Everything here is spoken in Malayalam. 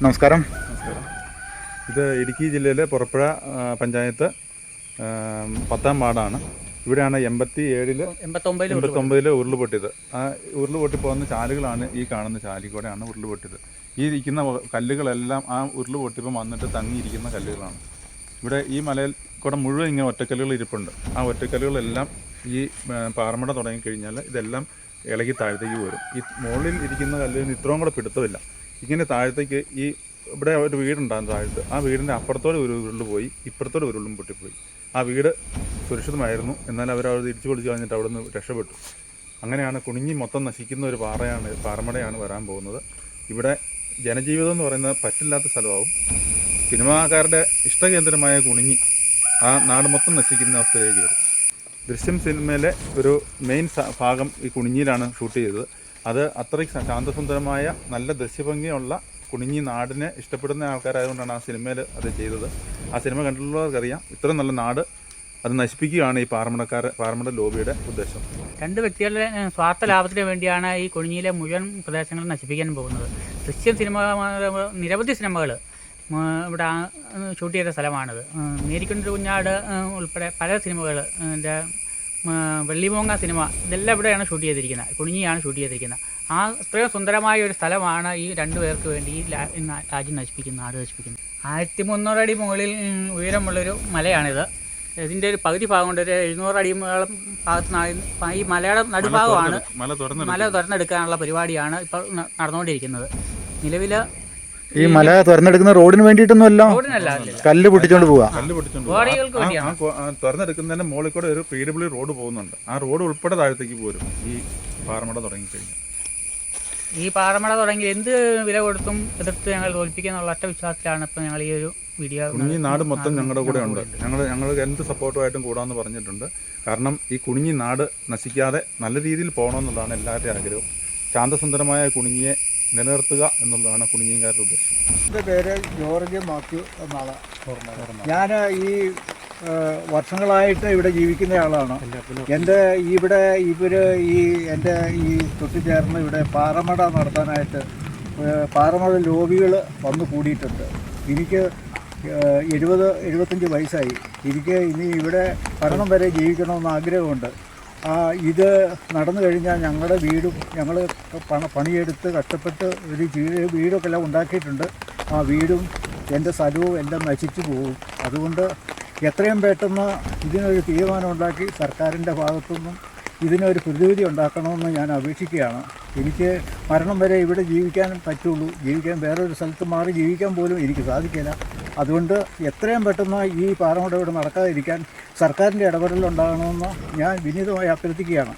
നമസ്കാരം. ഇത് ഇടുക്കി ജില്ലയിലെ പുറപ്പുഴ പഞ്ചായത്ത് 10ാം വാർഡാണ്. ഇവിടെയാണ് 89 ഉരുൾപൊട്ടിയത്. ആ ഉരുൾപൊട്ടി പോകുന്ന ചാലുകളാണ് ഈ കാണുന്ന ചാലിൽ കൂടെയാണ് ഉരുൾപൊട്ടിയത്. ഈ ഇരിക്കുന്ന കല്ലുകളെല്ലാം ആ ഉരുൾപൊട്ടിയപ്പോൾ വന്നിട്ട് തങ്ങിയിരിക്കുന്ന കല്ലുകളാണ്. ഇവിടെ ഈ മലയിൽ കൂടെ മുഴുവൻ ഇങ്ങനെ ഒറ്റക്കല്ലുകൾ ഇരിപ്പുണ്ട്. ആ ഒറ്റക്കല്ലുകളെല്ലാം ഈ പാറമട തുടങ്ങിക്കഴിഞ്ഞാൽ ഇതെല്ലാം ഇളകി താഴത്തേക്ക് വരും. ഈ മുകളിൽ ഇരിക്കുന്ന കല്ലിന് ഇത്രയും കൂടെ പിടുത്തമില്ല. ഇങ്ങനെ താഴത്തേക്ക് ഇവിടെ ഒരു വീടുണ്ടാകും താഴത്ത്. ആ വീടിൻ്റെ അപ്പുറത്തോടെ ഒരു ഉരുൾ പോയി, ഇപ്പുറത്തോടെ ഒരു ഉരുളും പൊട്ടിപ്പോയി. ആ വീട് സുരക്ഷിതമായിരുന്നു. എന്നാൽ അവരത് തിരിച്ചു പൊളിച്ച് കളഞ്ഞിട്ട് അവിടെ നിന്ന് രക്ഷപ്പെട്ടു. അങ്ങനെയാണ് കുണിഞ്ഞി മൊത്തം നശിക്കുന്ന ഒരു പാറമടയാണ് വരാൻ പോകുന്നത്. ഇവിടെ ജനജീവിതം എന്ന് പറയുന്നത് പറ്റില്ലാത്ത സ്ഥലമാവും. സിനിമാക്കാരുടെ ഇഷ്ടകേന്ദ്രമായ കുണിഞ്ഞി ആ നാട് മൊത്തം നശിക്കുന്ന അവസ്ഥയിലേക്ക് വരും. ദൃശ്യം സിനിമയിലെ ഒരു മെയിൻ ഭാഗം ഈ കുണിഞ്ഞിയിലാണ് ഷൂട്ട് ചെയ്തത്. അത് അത്രയ്ക്ക് ശാന്തസുന്ദരമായ നല്ല ദൃശ്യഭംഗിയുള്ള കുണിഞ്ഞി നാടിനെ ഇഷ്ടപ്പെടുന്ന ആൾക്കാരായതുകൊണ്ടാണ് ആ സിനിമയിൽ അത് ചെയ്തത്. ആ സിനിമ കണ്ടിട്ടുള്ളവർക്കറിയാം, ഇത്ര നല്ല നാട് അത് നശിപ്പിക്കുകയാണ് ഈ പാറമട ലോബിയുടെ ഉദ്ദേശം. രണ്ട് വ്യക്തികളുടെ സ്വാർത്ഥ ലാഭത്തിന് വേണ്ടിയാണ് ഈ കുണിഞ്ഞിയിലെ മുഴുവൻ പ്രദേശങ്ങളും നശിപ്പിക്കാൻ പോകുന്നത്. ദൃശ്യം സിനിമ, നിരവധി സിനിമകൾ ഇവിടെ ഷൂട്ട് ചെയ്ത സ്ഥലമാണിത്. മേരിക്കുണ്ട് കുഞ്ഞാട് ഉൾപ്പെടെ പല സിനിമകൾ, എൻ്റെ വെള്ളിമൂങ്ങ സിനിമ, ഇതെല്ലാം ഇവിടെയാണ് ഷൂട്ട് ചെയ്തിരിക്കുന്നത്. കുണിഞ്ഞിയാണ് ഷൂട്ട് ചെയ്തിരിക്കുന്നത്. ആ അത്രയും സുന്ദരമായ ഒരു സ്ഥലമാണ് ഈ രണ്ടു പേർക്ക് വേണ്ടി ഈ രാജ്യം നശിപ്പിക്കുന്നത്, നാട് നശിപ്പിക്കുന്നത്. 1300 അടി മുകളിൽ ഉയരമുള്ളൊരു മലയാണിത്. ഇതിൻ്റെ ഒരു പകുതി ഭാഗം കൊണ്ട് ഒരു 700 അടി ഭാഗത്ത് ഈ മലയുടെ നടുഭാഗമാണ്. മല തുറന്നെടുക്കാനുള്ള പരിപാടിയാണ് ഇപ്പോൾ നടന്നുകൊണ്ടിരിക്കുന്നത്. നിലവിൽ ഈ മല തുറന്നെടുക്കുന്ന റോഡിന് വേണ്ടിയിട്ടൊന്നുമല്ല, കല്ല് പൊട്ടിച്ചോണ്ട് പോവാ. തുറന്നെടുക്കുന്നതിന്റെ മുകളിൽ കൂടെ ഒരു PW റോഡ് പോകുന്നുണ്ട്. ആ റോഡ് ഉൾപ്പെടെ താഴത്തേക്ക് പോരും ഈ പാറമട തുടങ്ങിക്കഴിഞ്ഞാൽ. ഈ പാറമട തുടങ്ങി എന്ത് വില കൊടുത്തും എതിർത്ത് ഞങ്ങൾ തോൽപ്പിക്കാനുള്ള ഒറ്റ വിശ്വാസത്തിലാണ് ഇപ്പം ഞങ്ങൾ ഈ ഒരു വീഡിയോ. കുണിഞ്ഞി നാട് മൊത്തം ഞങ്ങളുടെ കൂടെ ഉണ്ട്. ഞങ്ങൾ എന്ത് സപ്പോർട്ടുമായിട്ടും കൂടാമെന്ന് പറഞ്ഞിട്ടുണ്ട്. കാരണം ഈ കുണിഞ്ഞി നാട് നശിക്കാതെ നല്ല രീതിയിൽ പോകണമെന്നുള്ളതാണ് എല്ലാവരുടെയും ആഗ്രഹം. ശാന്തസുന്ദരമായ കുണിഞ്ഞിയെ നിലനിർത്തുക എന്നുള്ളതാണ് കുണിഞ്ഞിക്കാരുടെ ഉദ്ദേശം. എൻ്റെ പേര് ജോർജ് മാത്യു എന്നാണ്. ഞാൻ ഈ വർഷങ്ങളായിട്ട് ഇവിടെ ജീവിക്കുന്ന ആളാണ്. എൻ്റെ എൻ്റെ ഈ തൊട്ടുചേർന്ന് ഇവിടെ പാറമട നടത്താനായിട്ട് പാറമട ലോബികൾ വന്നു കൂടിയിട്ടുണ്ട്. എനിക്ക് 70-75 വയസ്സായി. എനിക്ക് ഇനി ഇവിടെ മരണം വരെ ജീവിക്കണമെന്ന് ആഗ്രഹമുണ്ട്. ഇത് നടന്നു കഴിഞ്ഞാൽ ഞങ്ങളുടെ വീടും ഞങ്ങൾ പണിയെടുത്ത് കഷ്ടപ്പെട്ട് ഒരു വീടൊക്കെ എല്ലാം ഉണ്ടാക്കിയിട്ടുണ്ട്. ആ വീടും എൻ്റെ സ്ഥലവും എല്ലാം നശിച്ചു പോകും. അതുകൊണ്ട് എത്രയും പെട്ടെന്ന് ഇതിനൊരു തീരുമാനമുണ്ടാക്കി സർക്കാരിൻ്റെ ഭാഗത്തുനിന്നും ഇതിനൊരു പ്രതിവിധി ഉണ്ടാക്കണമെന്ന് ഞാൻ അപേക്ഷിക്കുകയാണ്. എനിക്ക് മരണം വരെ ഇവിടെ ജീവിക്കാൻ പറ്റുള്ളൂ. വേറൊരു സ്ഥലത്ത് മാറി ജീവിക്കാൻ പോലും എനിക്ക് സാധിക്കില്ല. അതുകൊണ്ട് എത്രയും പെട്ടെന്ന് ഈ പാറമട ഇവിടെ നടക്കാതിരിക്കാൻ സർക്കാരിൻ്റെ ഇടപെടലുണ്ടാകണമെന്ന് ഞാൻ വിനീതമായി അഭ്യർത്ഥിക്കുകയാണ്.